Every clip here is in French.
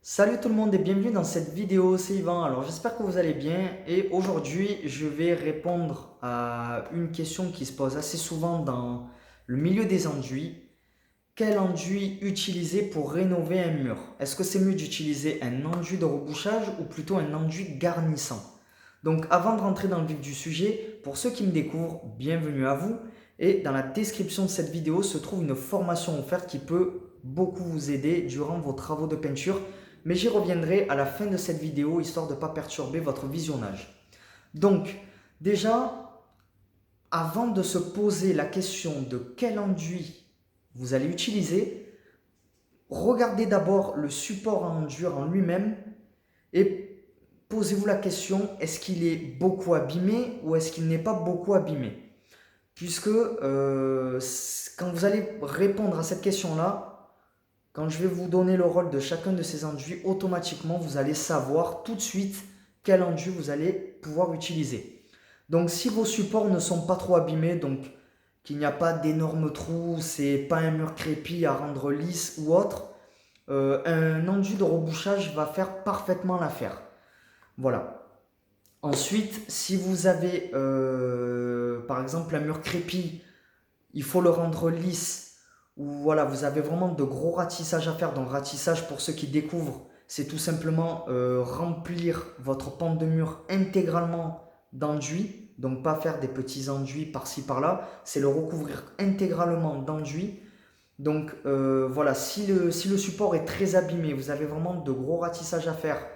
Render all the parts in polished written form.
Salut tout le monde et bienvenue dans cette vidéo, c'est Yvan. Alors j'espère que vous allez bien et aujourd'hui je vais répondre à une question qui se pose assez souvent dans le milieu des enduits. Quel enduit utiliser pour rénover un mur? Est-ce que c'est mieux d'utiliser un enduit de rebouchage ou plutôt un enduit garnissant? Donc avant de rentrer dans le vif du sujet, pour ceux qui me découvrent, bienvenue à vous. Et dans la description de cette vidéo se trouve une formation offerte qui peut beaucoup vous aider durant vos travaux de peinture. Mais j'y reviendrai à la fin de cette vidéo histoire de ne pas perturber votre visionnage. Donc déjà, avant de se poser la question de quel enduit vous allez utiliser, regardez d'abord le support à enduire en lui-même et posez-vous la question, est-ce qu'il est beaucoup abîmé ou est-ce qu'il n'est pas beaucoup abîmé? Puisque quand vous allez répondre à cette question-là, quand je vais vous donner le rôle de chacun de ces enduits, automatiquement vous allez savoir tout de suite quel enduit vous allez pouvoir utiliser. Donc si vos supports ne sont pas trop abîmés, donc qu'il n'y a pas d'énormes trous, c'est pas un mur crépi à rendre lisse ou autre, un enduit de rebouchage va faire parfaitement l'affaire. Voilà. Ensuite, si vous avez par exemple un mur crépi, il faut le rendre lisse, ou voilà, vous avez vraiment de gros ratissages à faire. Donc ratissage, pour ceux qui découvrent, c'est tout simplement remplir votre pente de mur intégralement d'enduit. Donc pas faire des petits enduits par-ci par-là, c'est le recouvrir intégralement d'enduit. Donc voilà, si le support est très abîmé, vous avez vraiment de gros ratissages à faire,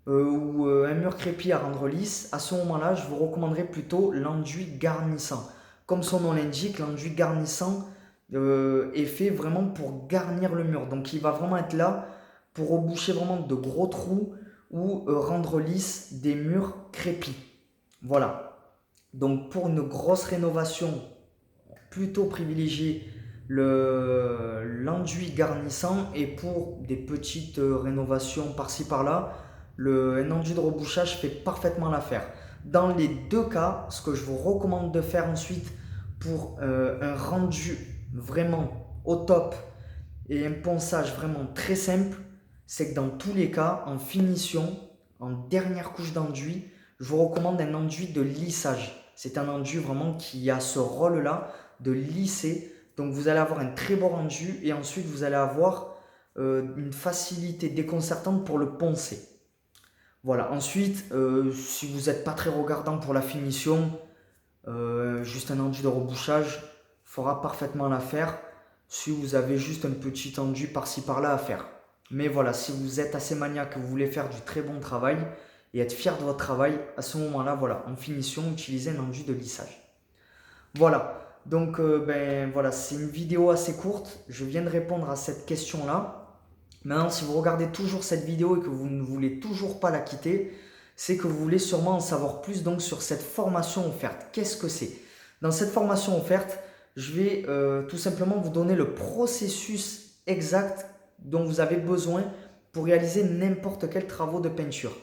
ou un mur crépi à rendre lisse, à ce moment-là, je vous recommanderais plutôt l'enduit garnissant. Comme son nom l'indique, l'enduit garnissant est fait vraiment pour garnir le mur. Donc il va vraiment être là pour reboucher vraiment de gros trous ou rendre lisse des murs crépis. Voilà. Donc pour une grosse rénovation, plutôt privilégier l'enduit garnissant, et pour des petites rénovations par-ci par-là, un enduit de rebouchage fait parfaitement l'affaire. Dans les deux cas, ce que je vous recommande de faire ensuite pour un rendu vraiment au top et un ponçage vraiment très simple, c'est que dans tous les cas, en finition, en dernière couche d'enduit, je vous recommande un enduit de lissage. C'est un enduit vraiment qui a ce rôle-là de lisser. Donc vous allez avoir un très beau rendu et ensuite vous allez avoir une facilité déconcertante pour le poncer. Voilà, ensuite, si vous n'êtes pas très regardant pour la finition, juste un enduit de rebouchage fera parfaitement l'affaire si vous avez juste un petit enduit par-ci par-là à faire. Mais voilà, si vous êtes assez maniaque et vous voulez faire du très bon travail et être fier de votre travail, à ce moment-là, voilà, en finition, utilisez un enduit de lissage. Voilà, donc ben voilà, c'est une vidéo assez courte. Je viens de répondre à cette question-là. Maintenant, si vous regardez toujours cette vidéo et que vous ne voulez toujours pas la quitter, c'est que vous voulez sûrement en savoir plus donc sur cette formation offerte. Qu'est-ce que c'est? Dans cette formation offerte, je vais tout simplement vous donner le processus exact dont vous avez besoin pour réaliser n'importe quel travaux de peinture.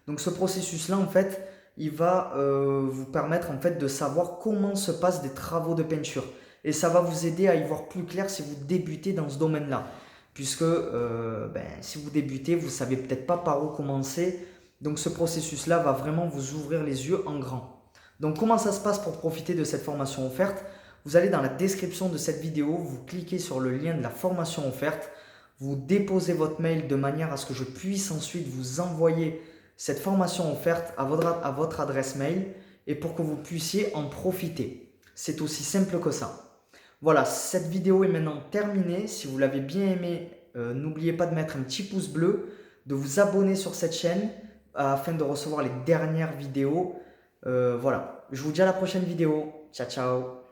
Donc ce processus-là, en fait, il va vous permettre en fait de savoir comment se passent des travaux de peinture. Et ça va vous aider à y voir plus clair si vous débutez dans ce domaine-là. Puisque si vous débutez, vous ne savez peut-être pas par où commencer. Donc ce processus-là va vraiment vous ouvrir les yeux en grand. Donc comment ça se passe pour profiter de cette formation offerte? Vous allez dans la description de cette vidéo, vous cliquez sur le lien de la formation offerte, vous déposez votre mail de manière à ce que je puisse ensuite vous envoyer cette formation offerte à votre adresse mail et pour que vous puissiez en profiter. C'est aussi simple que ça. Voilà, cette vidéo est maintenant terminée. Si vous l'avez bien aimée, n'oubliez pas de mettre un petit pouce bleu, de vous abonner sur cette chaîne afin de recevoir les dernières vidéos. Voilà, je vous dis à la prochaine vidéo. Ciao, ciao.